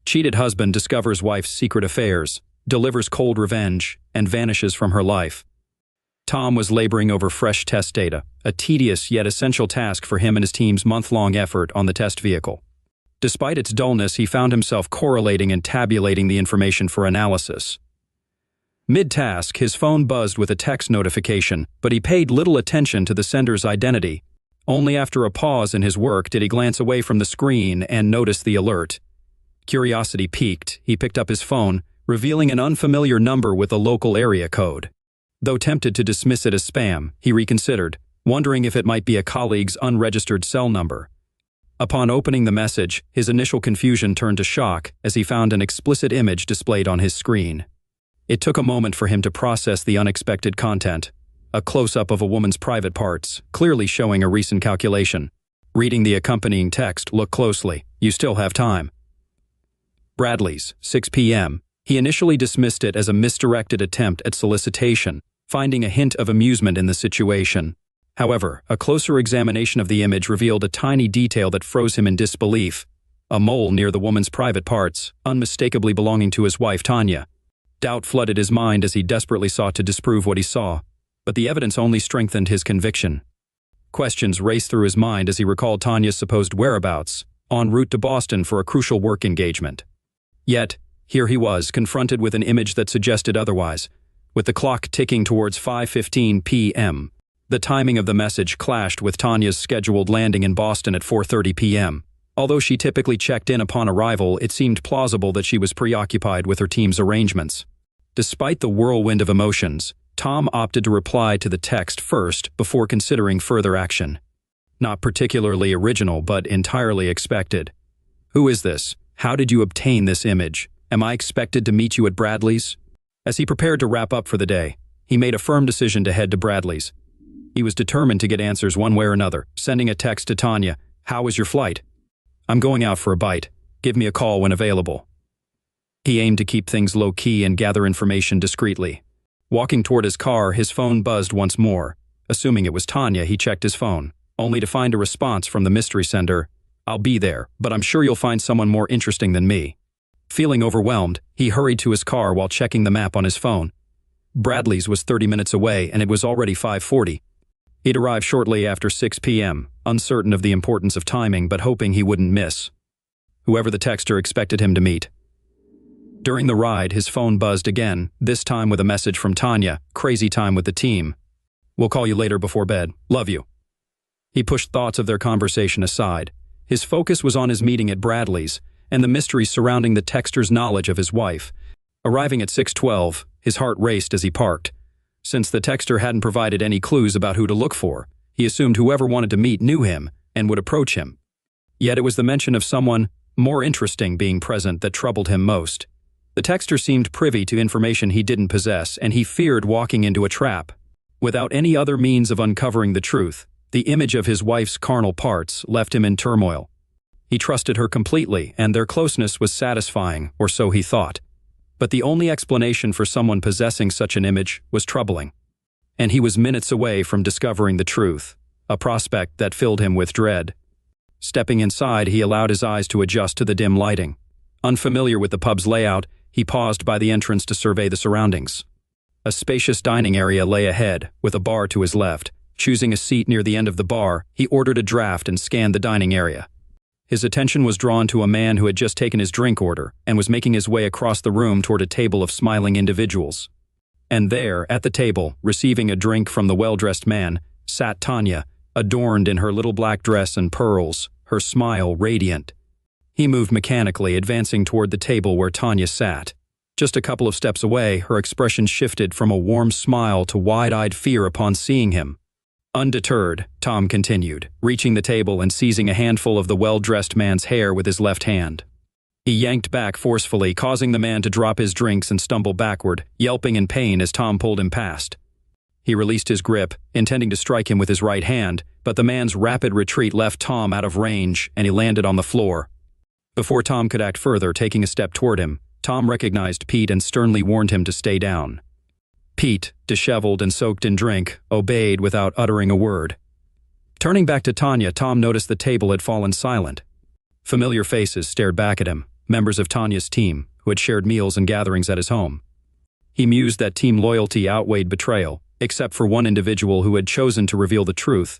Cheated husband discovers wife's secret affairs, delivers cold revenge, and vanishes from her life. Tom was laboring over fresh test data, a tedious yet essential task for him and his team's month-long effort on the test vehicle. Despite its dullness, he found himself correlating and tabulating the information for analysis. Mid-task, his phone buzzed with a text notification, but he paid little attention to the sender's identity. Only after a pause in his work did he glance away from the screen and notice the alert. Curiosity piqued, he picked up his phone, revealing an unfamiliar number with a local area code. Though tempted to dismiss it as spam, he reconsidered, wondering if it might be a colleague's unregistered cell number. Upon opening the message, his initial confusion turned to shock as he found an explicit image displayed on his screen. It took a moment for him to process the unexpected content. A close-up of a woman's private parts, clearly showing a recent calculation. Reading the accompanying text, look closely. You still have time. Bradley's, 6 p.m. He initially dismissed it as a misdirected attempt at solicitation, finding a hint of amusement in the situation. However, a closer examination of the image revealed a tiny detail that froze him in disbelief. A mole near the woman's private parts, unmistakably belonging to his wife Tanya. Doubt flooded his mind as he desperately sought to disprove what he saw, but the evidence only strengthened his conviction. Questions raced through his mind as he recalled Tanya's supposed whereabouts, en route to Boston for a crucial work engagement. Yet, here he was, confronted with an image that suggested otherwise. With the clock ticking towards 5:15 p.m., the timing of the message clashed with Tanya's scheduled landing in Boston at 4:30 p.m. Although she typically checked in upon arrival, it seemed plausible that she was preoccupied with her team's arrangements. Despite the whirlwind of emotions, Tom opted to reply to the text first before considering further action. Not particularly original, but entirely expected. Who is this? How did you obtain this image? Am I expected to meet you at Bradley's? As he prepared to wrap up for the day, he made a firm decision to head to Bradley's. He was determined to get answers one way or another, sending a text to Tanya. How was your flight? I'm going out for a bite. Give me a call when available. He aimed to keep things low-key and gather information discreetly. Walking toward his car, his phone buzzed once more. Assuming it was Tanya, he checked his phone, only to find a response from the mystery sender. I'll be there, but I'm sure you'll find someone more interesting than me. Feeling overwhelmed, he hurried to his car while checking the map on his phone. Bradley's was 30 minutes away, and it was already 5:40. He'd arrive shortly after 6 p.m., uncertain of the importance of timing but hoping he wouldn't miss whoever the texter expected him to meet. During the ride, his phone buzzed again, this time with a message from Tanya. Crazy time with the team. We'll call you later before bed. Love you. He pushed thoughts of their conversation aside. His focus was on his meeting at Bradley's and the mystery surrounding the texter's knowledge of his wife. Arriving at 6:12, his heart raced as he parked. Since the texter hadn't provided any clues about who to look for, he assumed whoever wanted to meet knew him and would approach him. Yet it was the mention of someone more interesting being present that troubled him most. The texter seemed privy to information he didn't possess, and he feared walking into a trap. Without any other means of uncovering the truth, the image of his wife's carnal parts left him in turmoil. He trusted her completely, and their closeness was satisfying, or so he thought. But the only explanation for someone possessing such an image was troubling. And he was minutes away from discovering the truth, a prospect that filled him with dread. Stepping inside, he allowed his eyes to adjust to the dim lighting. Unfamiliar with the pub's layout, he paused by the entrance to survey the surroundings. A spacious dining area lay ahead, with a bar to his left. Choosing a seat near the end of the bar, he ordered a draft and scanned the dining area. His attention was drawn to a man who had just taken his drink order and was making his way across the room toward a table of smiling individuals. And there, at the table, receiving a drink from the well-dressed man, sat Tanya, adorned in her little black dress and pearls, her smile radiant. He moved mechanically, advancing toward the table where Tanya sat. Just a couple of steps away, her expression shifted from a warm smile to wide-eyed fear upon seeing him. Undeterred, Tom continued, reaching the table and seizing a handful of the well-dressed man's hair with his left hand. He yanked back forcefully, causing the man to drop his drinks and stumble backward, yelping in pain as Tom pulled him past. He released his grip, intending to strike him with his right hand, but the man's rapid retreat left Tom out of range, and he landed on the floor. Before Tom could act further, taking a step toward him, Tom recognized Pete and sternly warned him to stay down. Pete, disheveled and soaked in drink, obeyed without uttering a word. Turning back to Tanya, Tom noticed the table had fallen silent. Familiar faces stared back at him, members of Tanya's team, who had shared meals and gatherings at his home. He mused that team loyalty outweighed betrayal, except for one individual who had chosen to reveal the truth.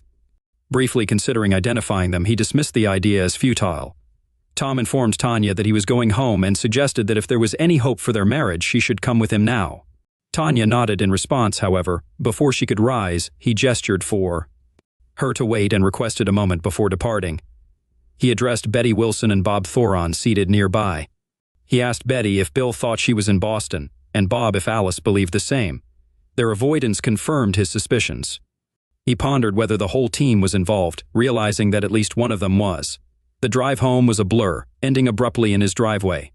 Briefly considering identifying them, he dismissed the idea as futile. Tom informed Tanya that he was going home and suggested that if there was any hope for their marriage, she should come with him now. Tanya nodded in response, however. Before she could rise, he gestured for her to wait and requested a moment before departing. He addressed Betty Wilson and Bob Thoron seated nearby. He asked Betty if Bill thought she was in Boston, and Bob if Alice believed the same. Their avoidance confirmed his suspicions. He pondered whether the whole team was involved, realizing that at least one of them was. The drive home was a blur, ending abruptly in his driveway.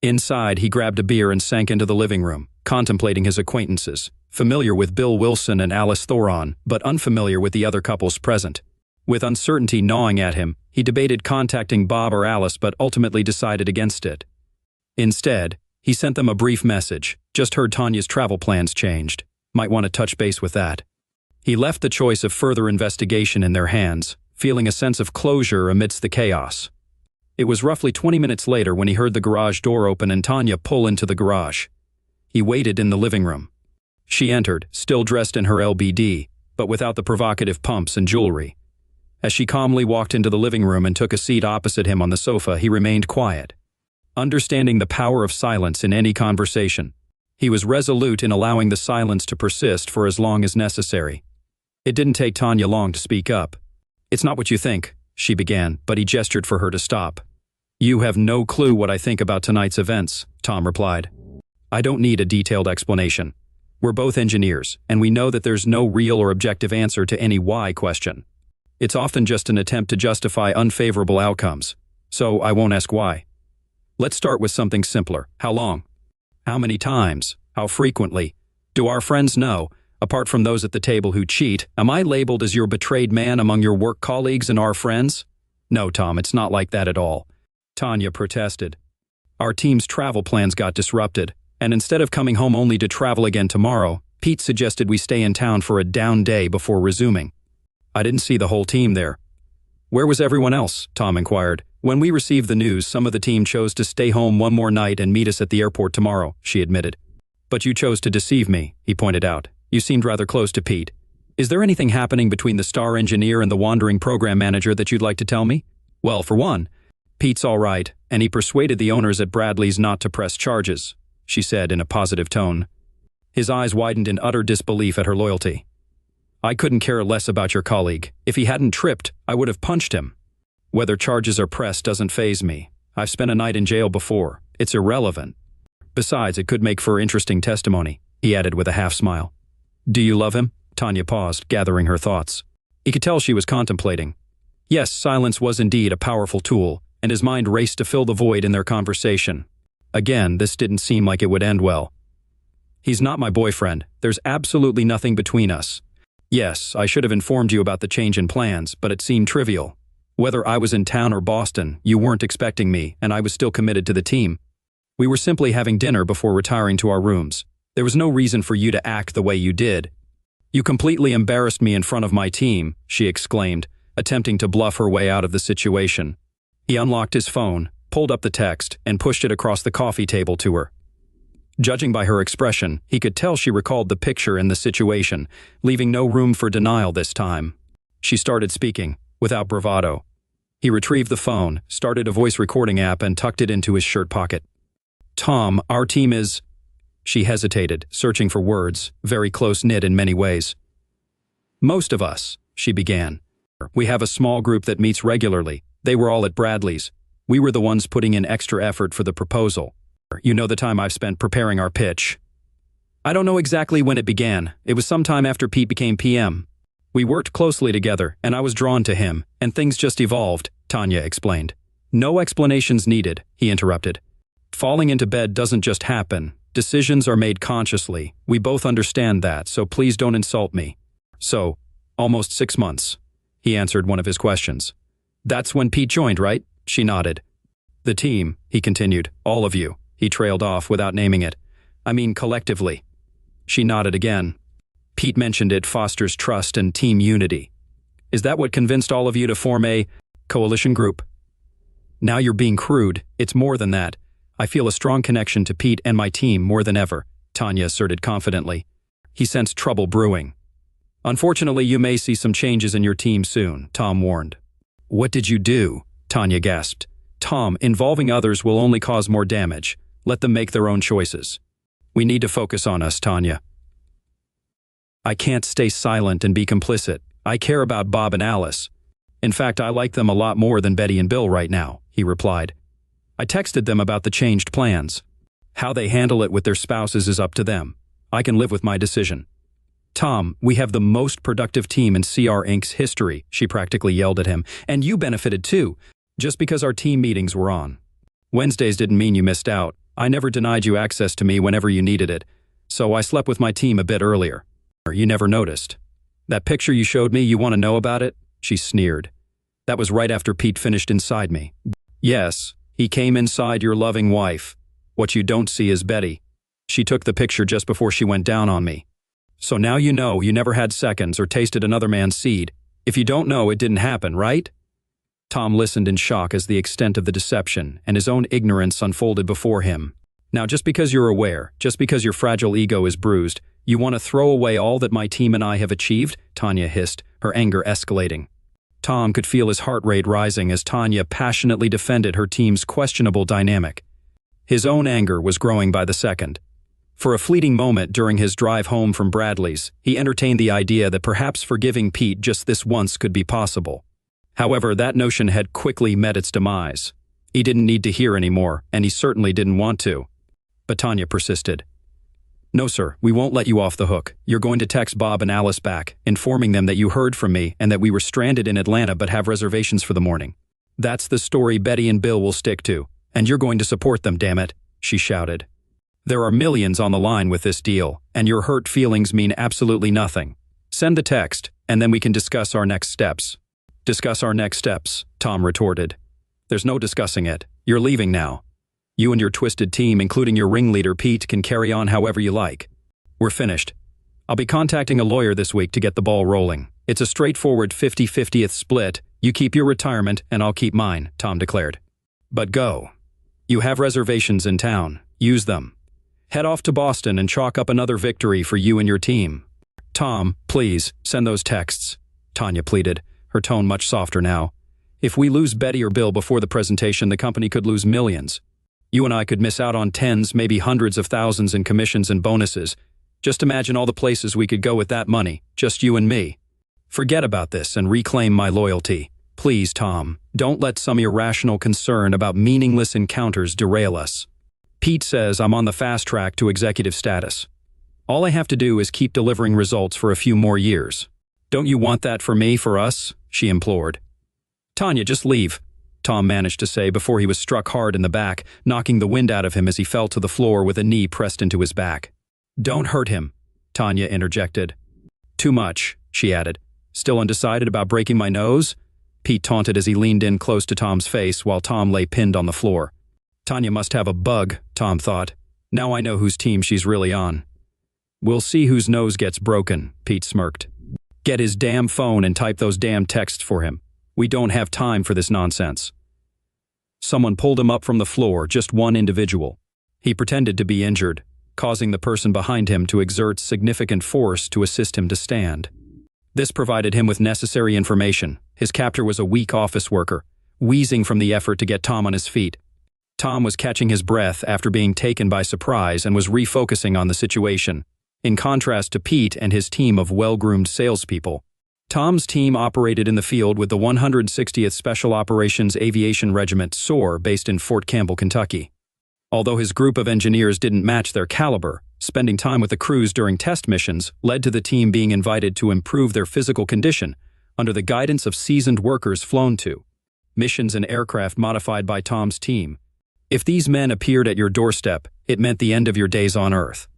Inside, he grabbed a beer and sank into the living room, contemplating his acquaintances, familiar with Bill Wilson and Alice Thoron, but unfamiliar with the other couples present. With uncertainty gnawing at him, he debated contacting Bob or Alice but ultimately decided against it. Instead, he sent them a brief message. Just heard Tanya's travel plans changed. Might want to touch base with that. He left the choice of further investigation in their hands, feeling a sense of closure amidst the chaos. It was roughly 20 minutes later when he heard the garage door open and Tanya pull into the garage. He waited in the living room. She entered, still dressed in her LBD, but without the provocative pumps and jewelry. As she calmly walked into the living room and took a seat opposite him on the sofa, he remained quiet. Understanding the power of silence in any conversation, he was resolute in allowing the silence to persist for as long as necessary. It didn't take Tanya long to speak up. "It's not what you think," she began, but he gestured for her to stop. "You have no clue what I think about tonight's events," Tom replied. "I don't need a detailed explanation. We're both engineers, and we know that there's no real or objective answer to any why question. It's often just an attempt to justify unfavorable outcomes, so I won't ask why. Let's start with something simpler. How long? How many times? How frequently? Do our friends know? Apart from those at the table who cheat, am I labeled as your betrayed man among your work colleagues and our friends?" "No, Tom, it's not like that at all," Tanya protested. "Our team's travel plans got disrupted, and instead of coming home only to travel again tomorrow, Pete suggested we stay in town for a down day before resuming. I didn't see the whole team there." "Where was everyone else?" Tom inquired. "When we received the news, some of the team chose to stay home one more night and meet us at the airport tomorrow," she admitted. "But you chose to deceive me," he pointed out. "You seemed rather close to Pete. Is there anything happening between the star engineer and the wandering program manager that you'd like to tell me?" "Well, for one, Pete's all right, and he persuaded the owners at Bradley's not to press charges," she said in a positive tone. His eyes widened in utter disbelief at her loyalty. "I couldn't care less about your colleague. If he hadn't tripped, I would have punched him. Whether charges are pressed doesn't faze me. I've spent a night in jail before. It's irrelevant. Besides, it could make for interesting testimony," he added with a half-smile. "Do you love him?" Tanya paused, gathering her thoughts. He could tell she was contemplating. Yes, silence was indeed a powerful tool, and his mind raced to fill the void in their conversation. Again, this didn't seem like it would end well. "He's not my boyfriend. There's absolutely nothing between us. Yes, I should have informed you about the change in plans, but it seemed trivial. Whether I was in town or Boston, you weren't expecting me, and I was still committed to the team. We were simply having dinner before retiring to our rooms. There was no reason for you to act the way you did." "You completely embarrassed me in front of my team," she exclaimed, attempting to bluff her way out of the situation. He unlocked his phone, pulled up the text, and pushed it across the coffee table to her. Judging by her expression, he could tell she recalled the picture and the situation, leaving no room for denial this time. She started speaking, without bravado. He retrieved the phone, started a voice recording app, and tucked it into his shirt pocket. "Tom, our team is—" She hesitated, searching for words, very close-knit in many ways. "Most of us," she began. "We have a small group that meets regularly. They were all at Bradley's. We were the ones putting in extra effort for the proposal. You know the time I've spent preparing our pitch. I don't know exactly when it began. It was sometime after Pete became PM. We worked closely together, and I was drawn to him, and things just evolved," Tanya explained. "No explanations needed," he interrupted. "Falling into bed doesn't just happen. Decisions are made consciously. We both understand that, so please don't insult me." "So, almost 6 months," he answered one of his questions. "That's when Pete joined, right?" She nodded. "The team," he continued, "all of you," he trailed off without naming it. "I mean collectively." She nodded again. "Pete mentioned it fosters trust and team unity. Is that what convinced all of you to form a coalition group?" Now you're being crude. It's more than that. I feel a strong connection to Pete and my team more than ever, Tanya asserted confidently. He sensed trouble brewing. Unfortunately, you may see some changes in your team soon, Tom warned. What did you do? Tanya gasped. Tom, involving others will only cause more damage. Let them make their own choices. We need to focus on us, Tanya. I can't stay silent and be complicit. I care about Bob and Alice. In fact, I like them a lot more than Betty and Bill right now, he replied. I texted them about the changed plans. How they handle it with their spouses is up to them. I can live with my decision. Tom, we have the most productive team in CR Inc.'s history, she practically yelled at him, and you benefited too, just because our team meetings were on. Wednesdays didn't mean you missed out. I never denied you access to me whenever you needed it, so I slept with my team a bit earlier. You never noticed. That picture you showed me, you want to know about it? She sneered. That was right after Pete finished inside me. Yes, he came inside your loving wife. What you don't see is Betty. She took the picture just before she went down on me. So now you know you never had seconds or tasted another man's seed. If you don't know, it didn't happen, right? Tom listened in shock as the extent of the deception and his own ignorance unfolded before him. Now, just because you're aware, just because your fragile ego is bruised, you want to throw away all that my team and I have achieved? Tanya hissed, her anger escalating. Tom could feel his heart rate rising as Tanya passionately defended her team's questionable dynamic. His own anger was growing by the second. For a fleeting moment during his drive home from Bradley's, he entertained the idea that perhaps forgiving Pete just this once could be possible. However, that notion had quickly met its demise. He didn't need to hear anymore, and he certainly didn't want to. But Tanya persisted. No, sir, we won't let you off the hook. You're going to text Bob and Alice back, informing them that you heard from me and that we were stranded in Atlanta but have reservations for the morning. That's the story Betty and Bill will stick to, and you're going to support them, damn it, she shouted. There are millions on the line with this deal, and your hurt feelings mean absolutely nothing. Send the text, and then we can discuss our next steps. Discuss our next steps, Tom retorted. There's no discussing it. You're leaving now. You and your twisted team, including your ringleader Pete, can carry on however you like. We're finished. I'll be contacting a lawyer this week to get the ball rolling. It's a straightforward 50-50th split. You keep your retirement, and I'll keep mine, Tom declared. But go. You have reservations in town. Use them. Head off to Boston and chalk up another victory for you and your team. Tom, please, send those texts, Tanya pleaded, her tone much softer now. If we lose Betty or Bill before the presentation, the company could lose millions. You and I could miss out on tens, maybe hundreds of thousands in commissions and bonuses. Just imagine all the places we could go with that money, just you and me. Forget about this and reclaim my loyalty. Please, Tom, don't let some irrational concern about meaningless encounters derail us. Pete says I'm on the fast track to executive status. All I have to do is keep delivering results for a few more years. Don't you want that for me, for us? She implored. Tanya, just leave, Tom managed to say before he was struck hard in the back, knocking the wind out of him as he fell to the floor with a knee pressed into his back. Don't hurt him, Tanya interjected. Too much, she added. Still undecided about breaking my nose? Pete taunted as he leaned in close to Tom's face while Tom lay pinned on the floor. Tanya must have a bug, Tom thought. Now I know whose team she's really on. We'll see whose nose gets broken, Pete smirked. Get his damn phone and type those damn texts for him. We don't have time for this nonsense. Someone pulled him up from the floor, just one individual. He pretended to be injured, causing the person behind him to exert significant force to assist him to stand. This provided him with necessary information. His captor was a weak office worker, wheezing from the effort to get Tom on his feet. Tom was catching his breath after being taken by surprise and was refocusing on the situation. In contrast to Pete and his team of well-groomed salespeople, Tom's team operated in the field with the 160th Special Operations Aviation Regiment SOAR based in Fort Campbell, Kentucky. Although his group of engineers didn't match their caliber, spending time with the crews during test missions led to the team being invited to improve their physical condition under the guidance of seasoned workers flown to missions and aircraft modified by Tom's team. If these men appeared at your doorstep, it meant the end of your days on Earth.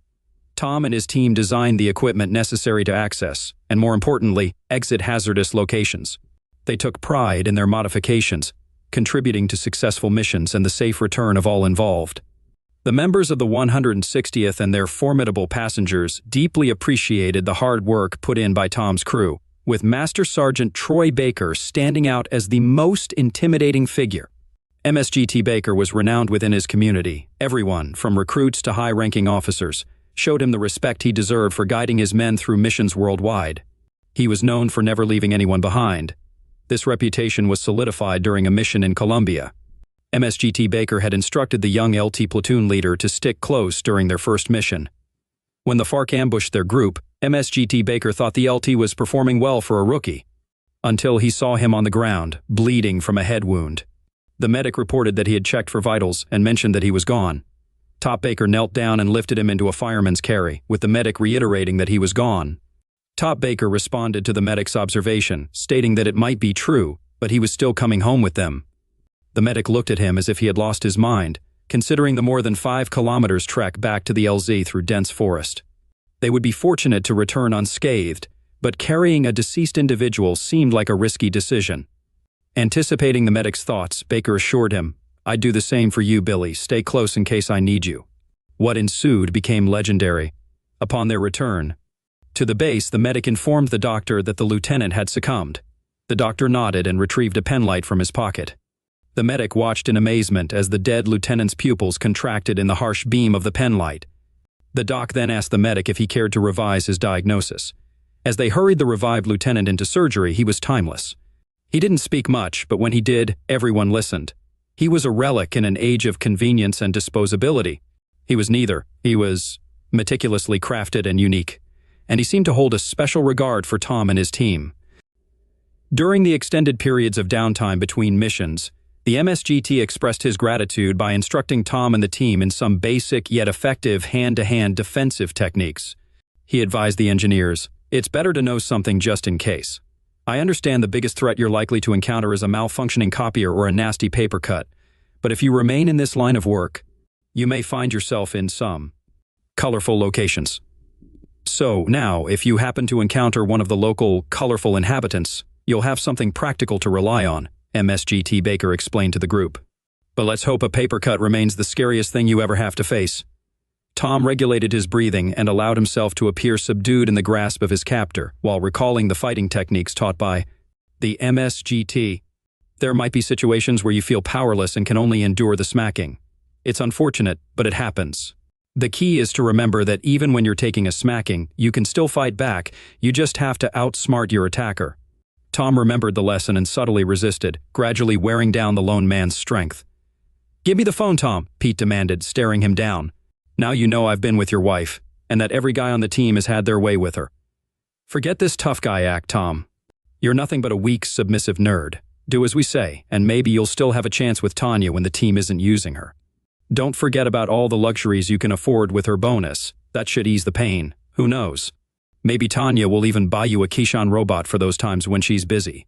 Tom and his team designed the equipment necessary to access, and more importantly, exit hazardous locations. They took pride in their modifications, contributing to successful missions and the safe return of all involved. The members of the 160th and their formidable passengers deeply appreciated the hard work put in by Tom's crew, with Master Sergeant Troy Baker standing out as the most intimidating figure. MSGT Baker was renowned within his community. Everyone, from recruits to high-ranking officers, showed him the respect he deserved for guiding his men through missions worldwide. He was known for never leaving anyone behind. This reputation was solidified during a mission in Colombia. MSGT Baker had instructed the young LT platoon leader to stick close during their first mission. When the FARC ambushed their group, MSGT Baker thought the LT was performing well for a rookie, until he saw him on the ground, bleeding from a head wound. The medic reported that he had checked for vitals and mentioned that he was gone. Top Baker knelt down and lifted him into a fireman's carry, with the medic reiterating that he was gone. Top Baker responded to the medic's observation, stating that it might be true, but he was still coming home with them. The medic looked at him as if he had lost his mind, considering the more than 5 kilometers trek back to the LZ through dense forest. They would be fortunate to return unscathed, but carrying a deceased individual seemed like a risky decision. Anticipating the medic's thoughts, Baker assured him, "I'd do the same for you, Billy. Stay close in case I need you." What ensued became legendary. Upon their return to the base, the medic informed the doctor that the lieutenant had succumbed. The doctor nodded and retrieved a penlight from his pocket. The medic watched in amazement as the dead lieutenant's pupils contracted in the harsh beam of the penlight. The doc then asked the medic if he cared to revise his diagnosis. As they hurried the revived lieutenant into surgery, he was timeless. He didn't speak much, but when he did, everyone listened. He was a relic in an age of convenience and disposability. He was neither. He was meticulously crafted and unique, and he seemed to hold a special regard for Tom and his team. During the extended periods of downtime between missions, the MSGT expressed his gratitude by instructing Tom and the team in some basic yet effective hand-to-hand defensive techniques. He advised the engineers, "It's better to know something just in case. I understand the biggest threat you're likely to encounter is a malfunctioning copier or a nasty paper cut, but if you remain in this line of work, you may find yourself in some colorful locations. So now, if you happen to encounter one of the local colorful inhabitants, you'll have something practical to rely on," MSGT Baker explained to the group. "But let's hope a paper cut remains the scariest thing you ever have to face." Tom regulated his breathing and allowed himself to appear subdued in the grasp of his captor, while recalling the fighting techniques taught by the MSGT. There might be situations where you feel powerless and can only endure the smacking. It's unfortunate, but it happens. The key is to remember that even when you're taking a smacking, you can still fight back, you just have to outsmart your attacker. Tom remembered the lesson and subtly resisted, gradually wearing down the lone man's strength. "Give me the phone, Tom," Pete demanded, staring him down. "Now you know I've been with your wife, and that every guy on the team has had their way with her. Forget this tough guy act, Tom. You're nothing but a weak, submissive nerd. Do as we say, and maybe you'll still have a chance with Tanya when the team isn't using her. Don't forget about all the luxuries you can afford with her bonus. That should ease the pain. Who knows? Maybe Tanya will even buy you a Keyshawn robot for those times when she's busy."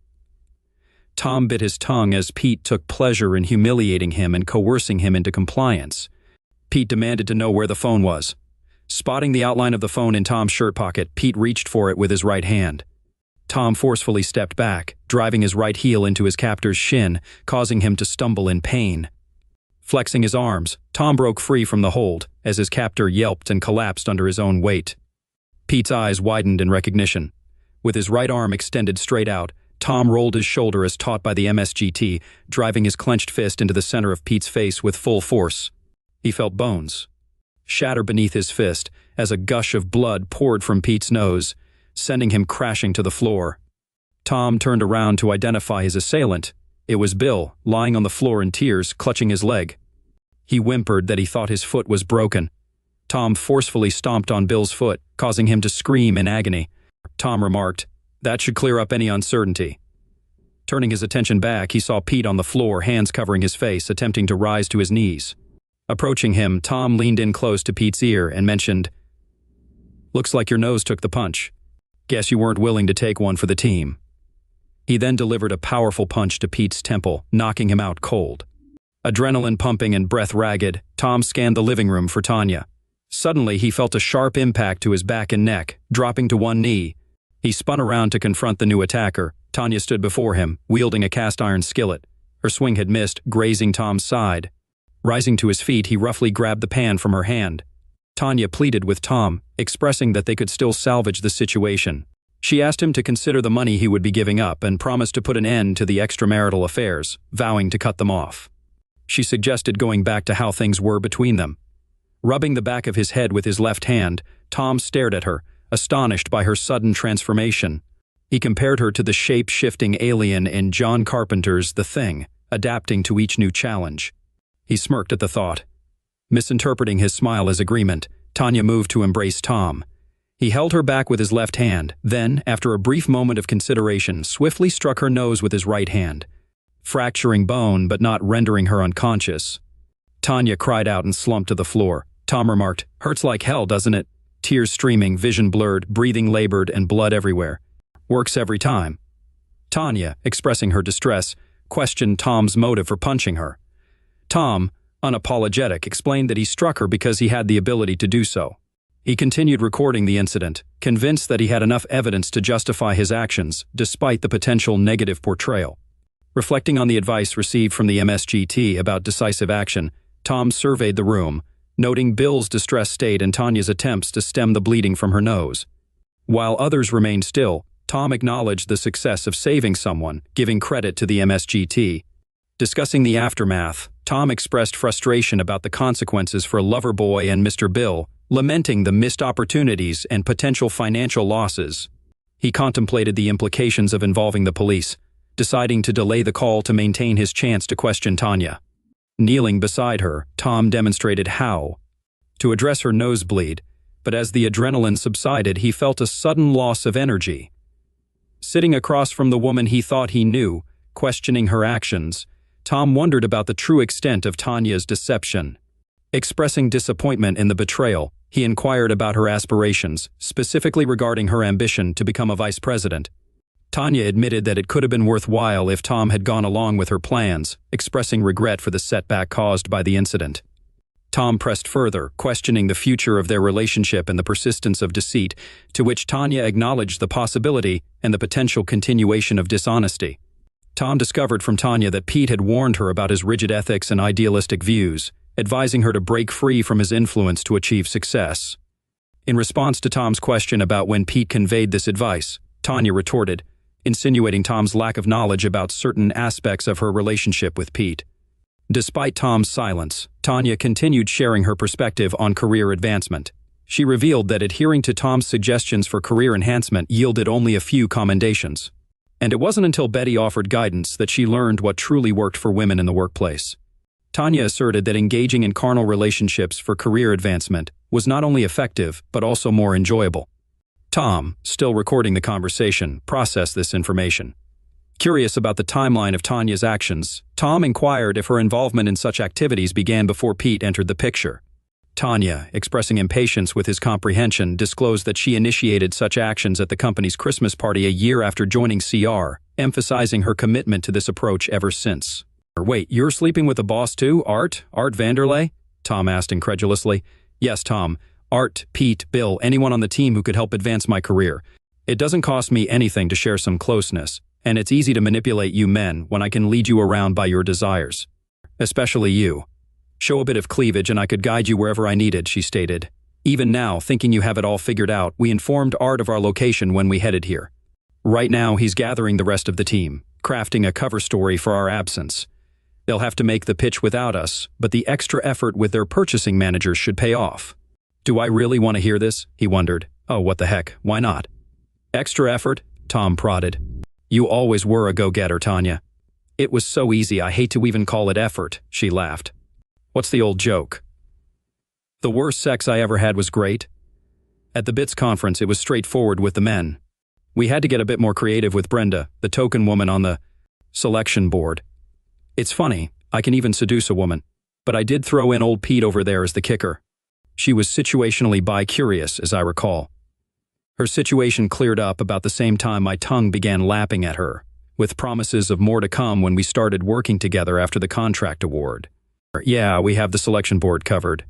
Tom bit his tongue as Pete took pleasure in humiliating him and coercing him into compliance. Pete demanded to know where the phone was. Spotting the outline of the phone in Tom's shirt pocket, Pete reached for it with his right hand. Tom forcefully stepped back, driving his right heel into his captor's shin, causing him to stumble in pain. Flexing his arms, Tom broke free from the hold, as his captor yelped and collapsed under his own weight. Pete's eyes widened in recognition. With his right arm extended straight out, Tom rolled his shoulder as taught by the MSGT, driving his clenched fist into the center of Pete's face with full force. He felt bones shatter beneath his fist as a gush of blood poured from Pete's nose, sending him crashing to the floor. Tom turned around to identify his assailant. It was Bill, lying on the floor in tears, clutching his leg. He whimpered that he thought his foot was broken. Tom forcefully stomped on Bill's foot, causing him to scream in agony. Tom remarked, "That should clear up any uncertainty." Turning his attention back, he saw Pete on the floor, hands covering his face, attempting to rise to his knees. Approaching him, Tom leaned in close to Pete's ear and mentioned, "Looks like your nose took the punch. Guess you weren't willing to take one for the team." He then delivered a powerful punch to Pete's temple, knocking him out cold. Adrenaline pumping and breath ragged, Tom scanned the living room for Tanya. Suddenly, he felt a sharp impact to his back and neck, dropping to one knee. He spun around to confront the new attacker. Tanya stood before him, wielding a cast-iron skillet. Her swing had missed, grazing Tom's side. Rising to his feet, he roughly grabbed the pan from her hand. Tanya pleaded with Tom, expressing that they could still salvage the situation. She asked him to consider the money he would be giving up and promised to put an end to the extramarital affairs, vowing to cut them off. She suggested going back to how things were between them. Rubbing the back of his head with his left hand, Tom stared at her, astonished by her sudden transformation. He compared her to the shape-shifting alien in John Carpenter's The Thing, adapting to each new challenge. He smirked at the thought. Misinterpreting his smile as agreement, Tanya moved to embrace Tom. He held her back with his left hand, then, after a brief moment of consideration, swiftly struck her nose with his right hand, fracturing bone but not rendering her unconscious. Tanya cried out and slumped to the floor. Tom remarked, "Hurts like hell, doesn't it?" Tears streaming, vision blurred, breathing labored, and blood everywhere. "Works every time." Tanya, expressing her distress, questioned Tom's motive for punching her. Tom, unapologetic, explained that he struck her because he had the ability to do so. He continued recording the incident, convinced that he had enough evidence to justify his actions, despite the potential negative portrayal. Reflecting on the advice received from the MSGT about decisive action, Tom surveyed the room, noting Bill's distressed state and Tanya's attempts to stem the bleeding from her nose. While others remained still, Tom acknowledged the success of saving someone, giving credit to the MSGT. Discussing the aftermath, Tom expressed frustration about the consequences for Loverboy and Mr. Bill, lamenting the missed opportunities and potential financial losses. He contemplated the implications of involving the police, deciding to delay the call to maintain his chance to question Tanya. Kneeling beside her, Tom demonstrated how to address her nosebleed, but as the adrenaline subsided, he felt a sudden loss of energy. Sitting across from the woman he thought he knew, questioning her actions, Tom wondered about the true extent of Tanya's deception. Expressing disappointment in the betrayal, he inquired about her aspirations, specifically regarding her ambition to become a vice president. Tanya admitted that it could have been worthwhile if Tom had gone along with her plans, expressing regret for the setback caused by the incident. Tom pressed further, questioning the future of their relationship and the persistence of deceit, to which Tanya acknowledged the possibility and the potential continuation of dishonesty. Tom discovered from Tanya that Pete had warned her about his rigid ethics and idealistic views, advising her to break free from his influence to achieve success. In response to Tom's question about when Pete conveyed this advice, Tanya retorted, insinuating Tom's lack of knowledge about certain aspects of her relationship with Pete. Despite Tom's silence, Tanya continued sharing her perspective on career advancement. She revealed that adhering to Tom's suggestions for career enhancement yielded only a few commendations. And it wasn't until Betty offered guidance that she learned what truly worked for women in the workplace. Tanya asserted that engaging in carnal relationships for career advancement was not only effective, but also more enjoyable. Tom, still recording the conversation, processed this information. Curious about the timeline of Tanya's actions, Tom inquired if her involvement in such activities began before Pete entered the picture. Tanya, expressing impatience with his comprehension, disclosed that she initiated such actions at the company's Christmas party a year after joining CR, emphasizing her commitment to this approach ever since. "Wait, you're sleeping with the boss too, Art? Art Vanderlei?" Tom asked incredulously. "Yes, Tom. Art, Pete, Bill, anyone on the team who could help advance my career. It doesn't cost me anything to share some closeness, and it's easy to manipulate you men when I can lead you around by your desires. Especially you. Show a bit of cleavage and I could guide you wherever I needed," she stated. "Even now, thinking you have it all figured out, we informed Art of our location when we headed here. Right now, he's gathering the rest of the team, crafting a cover story for our absence. They'll have to make the pitch without us, but the extra effort with their purchasing managers should pay off." "Do I really want to hear this?" he wondered. "Oh, what the heck, why not?" "Extra effort?" Tom prodded. "You always were a go-getter, Tanya." "It was so easy, I hate to even call it effort," she laughed. "What's the old joke? The worst sex I ever had was great." At the BITS conference, it was straightforward with the men. We had to get a bit more creative with Brenda, the token woman on the selection board. It's funny, I can even seduce a woman, but I did throw in old Pete over there as the kicker. She was situationally bi-curious, as I recall. Her situation cleared up about the same time my tongue began lapping at her, with promises of more to come when we started working together after the contract award. "Yeah, we have the selection board covered."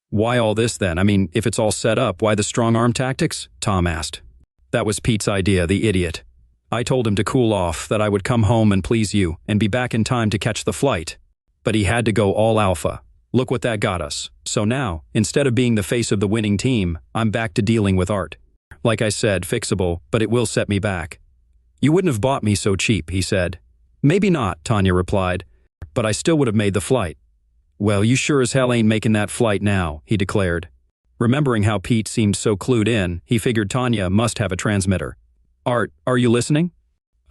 "Why all this then? I mean, if it's all set up, why the strong-arm tactics?" Tom asked. "That was Pete's idea, the idiot. I told him to cool off, that I would come home and please you, and be back in time to catch the flight. But he had to go all alpha. Look what that got us. So now, instead of being the face of the winning team, I'm back to dealing with Art. Like I said, fixable, but it will set me back." "You wouldn't have bought me so cheap," he said. "Maybe not," Tanya replied. but I still would have made the flight. Well, you sure as hell ain't making that flight now, he declared. Remembering how Pete seemed so clued in, he figured Tanya must have a transmitter. Art, are you listening?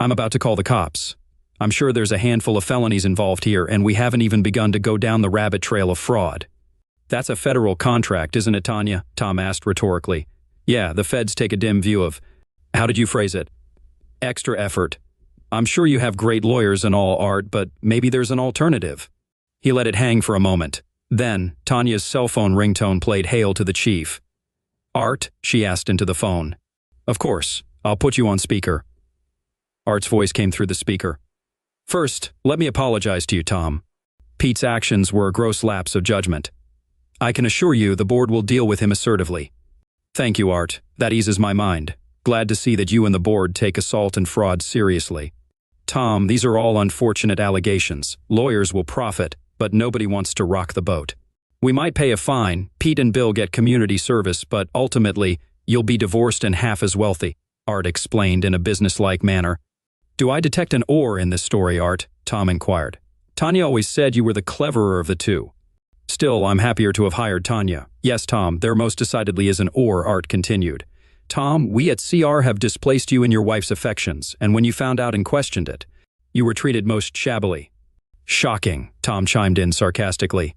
I'm about to call the cops. I'm sure there's a handful of felonies involved here, and we haven't even begun to go down the rabbit trail of fraud. That's a federal contract, isn't it, Tanya? Tom asked rhetorically. Yeah, the feds take a dim view of… How did you phrase it? Extra effort. I'm sure you have great lawyers and all, Art, but maybe there's an alternative. He let it hang for a moment. Then, Tanya's cell phone ringtone played hail to the chief. Art? She asked into the phone. Of course. I'll put you on speaker. Art's voice came through the speaker. First, let me apologize to you, Tom. Pete's actions were a gross lapse of judgment. I can assure you the board will deal with him assertively. Thank you, Art. That eases my mind. Glad to see that you and the board take assault and fraud seriously. Tom, these are all unfortunate allegations. Lawyers will profit, but nobody wants to rock the boat. We might pay a fine, Pete and Bill get community service, but ultimately, you'll be divorced and half as wealthy, Art explained in a businesslike manner. Do I detect an or in this story, Art? Tom inquired. Tanya always said you were the cleverer of the two. Still, I'm happier to have hired Tanya. Yes, Tom, there most decidedly is an or, Art continued. Tom, we at CR have displaced you in your wife's affections, and when you found out and questioned it, you were treated most shabbily. Shocking, Tom chimed in sarcastically.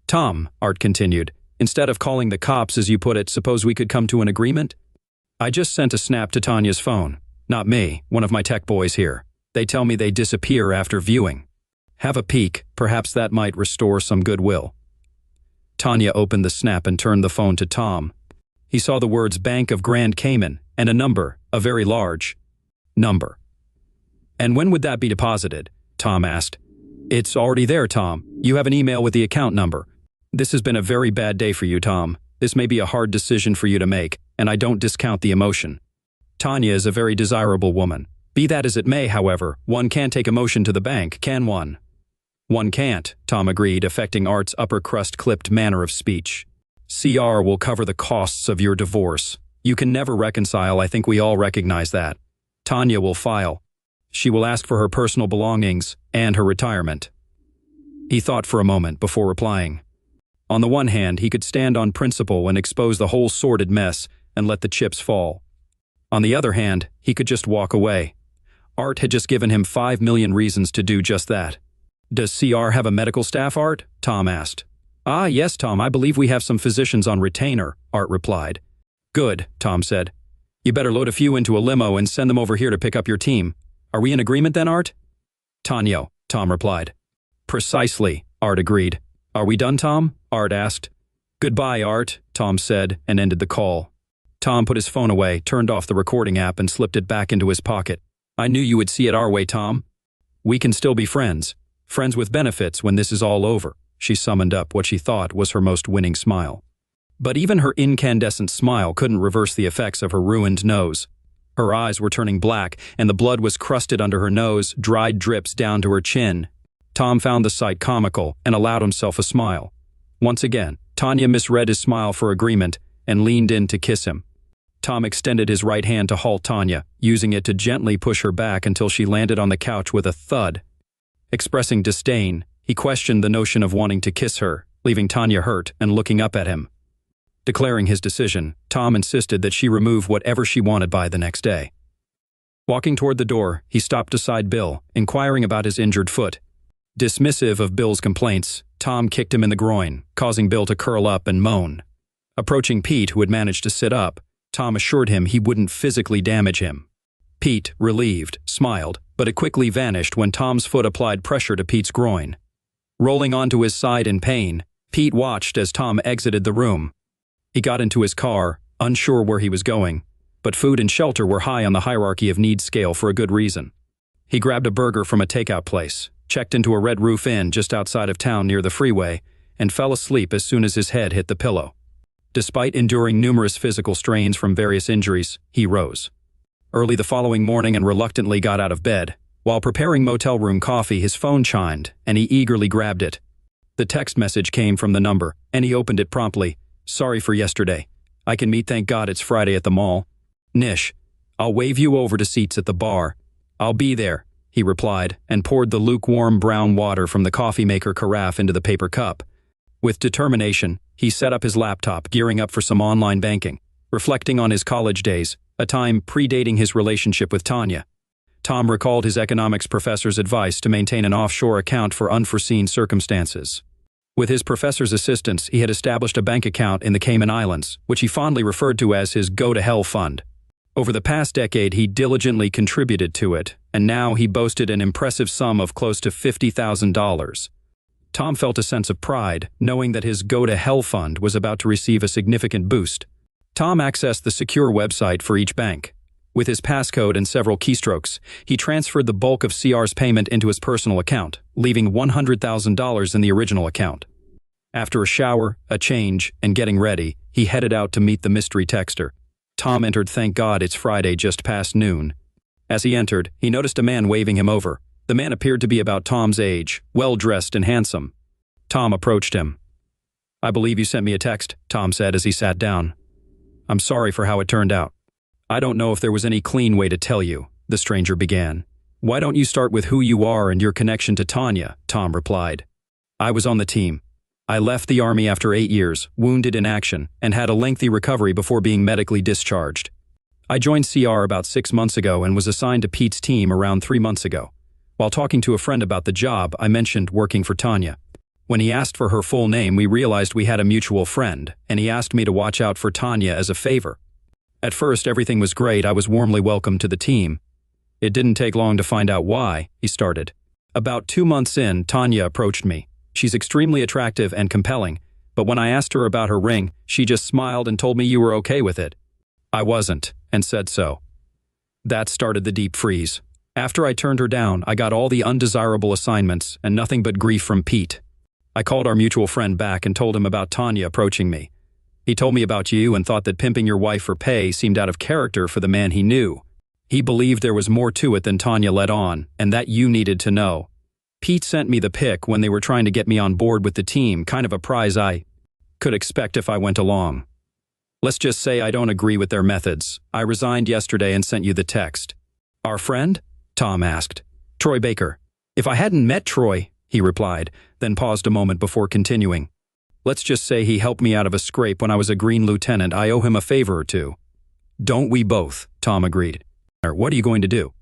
Tom, Art continued, instead of calling the cops as you put it, suppose we could come to an agreement? I just sent a snap to Tanya's phone. Not me, one of my tech boys here. They tell me they disappear after viewing. Have a peek, perhaps that might restore some goodwill. Tanya opened the snap and turned the phone to Tom. He saw the words Bank of Grand Cayman and a number, a very large number. And when would that be deposited? Tom asked. It's already there, Tom. You have an email with the account number. This has been a very bad day for you, Tom. This may be a hard decision for you to make, and I don't discount the emotion. Tanya is a very desirable woman. Be that as it may, however, one can't take emotion to the bank, can one? One can't, Tom agreed, affecting Art's upper-crust clipped manner of speech. CR will cover the costs of your divorce. You can never reconcile, I think we all recognize that. Tanya will file. She will ask for her personal belongings and her retirement. He thought for a moment before replying. On the one hand, he could stand on principle and expose the whole sordid mess and let the chips fall. On the other hand, he could just walk away. Art had just given him 5 million reasons to do just that. Does CR have a medical staff, Art? Tom asked. Ah, yes, Tom, I believe we have some physicians on retainer, Art replied. Good, Tom said. You better load a few into a limo and send them over here to pick up your team. Are we in agreement then, Art? Tanya, Tom replied. Precisely, Art agreed. Are we done, Tom? Art asked. Goodbye, Art, Tom said, and ended the call. Tom put his phone away, turned off the recording app, and slipped it back into his pocket. I knew you would see it our way, Tom. We can still be friends. Friends with benefits when this is all over. She summoned up what she thought was her most winning smile. But even her incandescent smile couldn't reverse the effects of her ruined nose. Her eyes were turning black, and the blood was crusted under her nose, dried drips down to her chin. Tom found the sight comical and allowed himself a smile. Once again, Tanya misread his smile for agreement and leaned in to kiss him. Tom extended his right hand to halt Tanya, using it to gently push her back until she landed on the couch with a thud. Expressing disdain, he questioned the notion of wanting to kiss her, leaving Tanya hurt and looking up at him. Declaring his decision, Tom insisted that she remove whatever she wanted by the next day. Walking toward the door, he stopped beside Bill, inquiring about his injured foot. Dismissive of Bill's complaints, Tom kicked him in the groin, causing Bill to curl up and moan. Approaching Pete, who had managed to sit up, Tom assured him he wouldn't physically damage him. Pete, relieved, smiled, but it quickly vanished when Tom's foot applied pressure to Pete's groin. Rolling onto his side in pain, Pete watched as Tom exited the room. He got into his car, unsure where he was going, but food and shelter were high on the hierarchy of needs scale for a good reason. He grabbed a burger from a takeout place, checked into a Red Roof Inn just outside of town near the freeway, and fell asleep as soon as his head hit the pillow. Despite enduring numerous physical strains from various injuries, he rose early the following morning and reluctantly got out of bed. While preparing motel room coffee, his phone chimed, and he eagerly grabbed it. The text message came from the number, and he opened it promptly. Sorry for yesterday. I can meet, thank God it's Friday at the mall. Nish, I'll wave you over to seats at the bar. I'll be there. he replied, and poured the lukewarm brown water from the coffee maker carafe into the paper cup. With determination, he set up his laptop, gearing up for some online banking, reflecting on his college days, a time predating his relationship with Tanya. Tom recalled his economics professor's advice to maintain an offshore account for unforeseen circumstances. With his professor's assistance, he had established a bank account in the Cayman Islands, which he fondly referred to as his go-to-hell fund. Over the past decade, he diligently contributed to it, and now he boasted an impressive sum of close to $50,000. Tom felt a sense of pride, knowing that his go-to-hell fund was about to receive a significant boost. Tom accessed the secure website for each bank. With his passcode and several keystrokes, he transferred the bulk of CR's payment into his personal account, leaving $100,000 in the original account. After a shower, a change, and getting ready, he headed out to meet the mystery texter. Tom entered. Thank God it's Friday just past noon. As he entered, he noticed a man waving him over. The man appeared to be about Tom's age, well-dressed and handsome. Tom approached him. "I believe you sent me a text," Tom said as he sat down. "I'm sorry for how it turned out." "I don't know if there was any clean way to tell you," the stranger began. "Why don't you start with who you are and your connection to Tanya?" Tom replied. "I was on the team. I left the Army after 8 years, wounded in action, and had a lengthy recovery before being medically discharged. I joined CR about 6 months ago and was assigned to Pete's team around 3 months ago. While talking to a friend about the job, I mentioned working for Tanya. When he asked for her full name, we realized we had a mutual friend, and he asked me to watch out for Tanya as a favor. At first, everything was great. I was warmly welcomed to the team. It didn't take long to find out why," he started. "About 2 months in, Tanya approached me. She's extremely attractive and compelling, but when I asked her about her ring, she just smiled and told me you were okay with it. I wasn't, and said so. That started the deep freeze. After I turned her down, I got all the undesirable assignments and nothing but grief from Pete. I called our mutual friend back and told him about Tanya approaching me. He told me about you and thought that pimping your wife for pay seemed out of character for the man he knew. He believed there was more to it than Tanya let on, and that you needed to know. Pete sent me the pic when they were trying to get me on board with the team, kind of a prize I could expect if I went along. Let's just say I don't agree with their methods. I resigned yesterday and sent you the text." "Our friend?" Tom asked. "Troy Baker." "If I hadn't met Troy," he replied, then paused a moment before continuing. "Let's just say he helped me out of a scrape when I was a green lieutenant. I owe him a favor or two." "Don't we both?" Tom agreed. "What are you going to do?"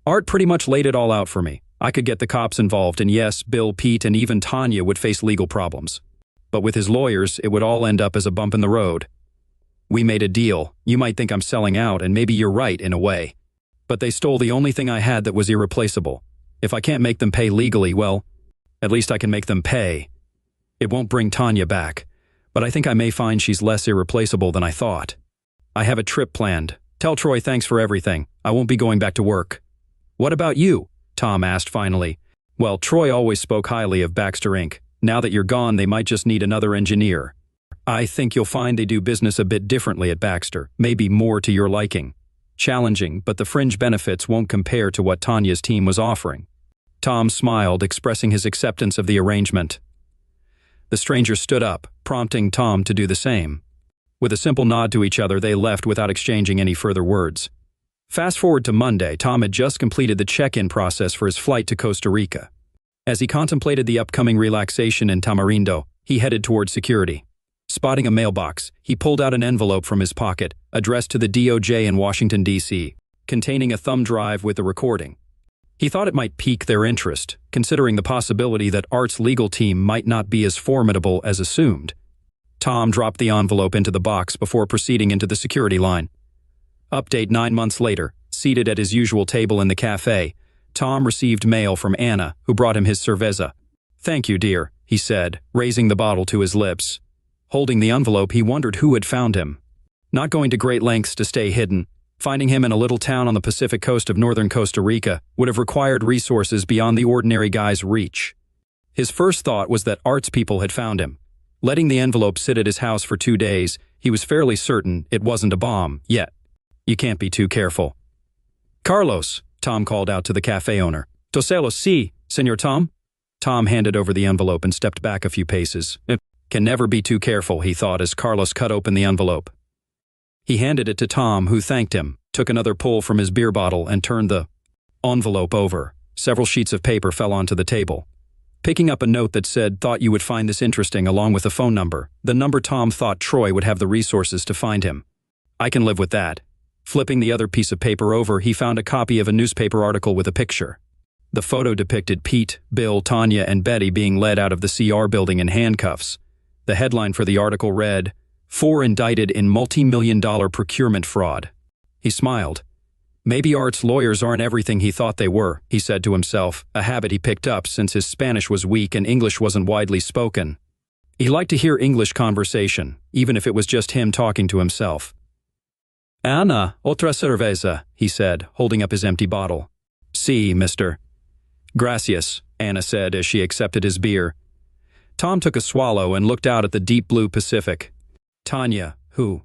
"Art pretty much laid it all out for me. I could get the cops involved, and yes, Bill, Pete, and even Tanya would face legal problems. But with his lawyers, it would all end up as a bump in the road. We made a deal. You might think I'm selling out, and maybe you're right in a way. But they stole the only thing I had that was irreplaceable. If I can't make them pay legally, well, at least I can make them pay. It won't bring Tanya back, but I think I may find she's less irreplaceable than I thought. I have a trip planned. Tell Troy thanks for everything. I won't be going back to work." "What about you?" Tom asked finally. "Well, Troy always spoke highly of Baxter Inc. Now that you're gone, they might just need another engineer. I think you'll find they do business a bit differently at Baxter, maybe more to your liking. Challenging, but the fringe benefits won't compare to what Tanya's team was offering." Tom smiled, expressing his acceptance of the arrangement. The stranger stood up, prompting Tom to do the same. With a simple nod to each other, they left without exchanging any further words. Fast forward to Monday, Tom had just completed the check-in process for his flight to Costa Rica. As he contemplated the upcoming relaxation in Tamarindo, he headed toward security. Spotting a mailbox, he pulled out an envelope from his pocket, addressed to the DOJ in Washington, D.C., containing a thumb drive with a recording. He thought it might pique their interest, considering the possibility that Art's legal team might not be as formidable as assumed. Tom dropped the envelope into the box before proceeding into the security line. Update 9 months later, seated at his usual table in the cafe, Tom received mail from Anna, who brought him his cerveza. "Thank you, dear," he said, raising the bottle to his lips. Holding the envelope, he wondered who had found him. Not going to great lengths to stay hidden, finding him in a little town on the Pacific coast of northern Costa Rica would have required resources beyond the ordinary guy's reach. His first thought was that Art's people had found him. Letting the envelope sit at his house for 2 days, he was fairly certain it wasn't a bomb, yet. You can't be too careful. "Carlos," Tom called out to the cafe owner. "Toselo, si, Senor Tom?" Tom handed over the envelope and stepped back a few paces. Can never be too careful, he thought as Carlos cut open the envelope. He handed it to Tom, who thanked him, took another pull from his beer bottle, and turned the Envelope over. Several sheets of paper fell onto the table. Picking up a note that said, "Thought you would find this interesting," along with a phone number, the number Tom thought Troy would have the resources to find him. "I can live with that." Flipping the other piece of paper over, he found a copy of a newspaper article with a picture. The photo depicted Pete, Bill, Tanya, and Betty being led out of the CR building in handcuffs. The headline for the article read, "4 indicted in multi-million-dollar procurement fraud." He smiled. Maybe Art's lawyers aren't everything he thought they were, he said to himself, a habit he picked up since his Spanish was weak and English wasn't widely spoken. He liked to hear English conversation, even if it was just him talking to himself. "Ana, otra cerveza," he said, holding up his empty bottle. "Sí, mister." "Gracias," Anna said as she accepted his beer. Tom took a swallow and looked out at the deep blue Pacific. "Tanya, who?"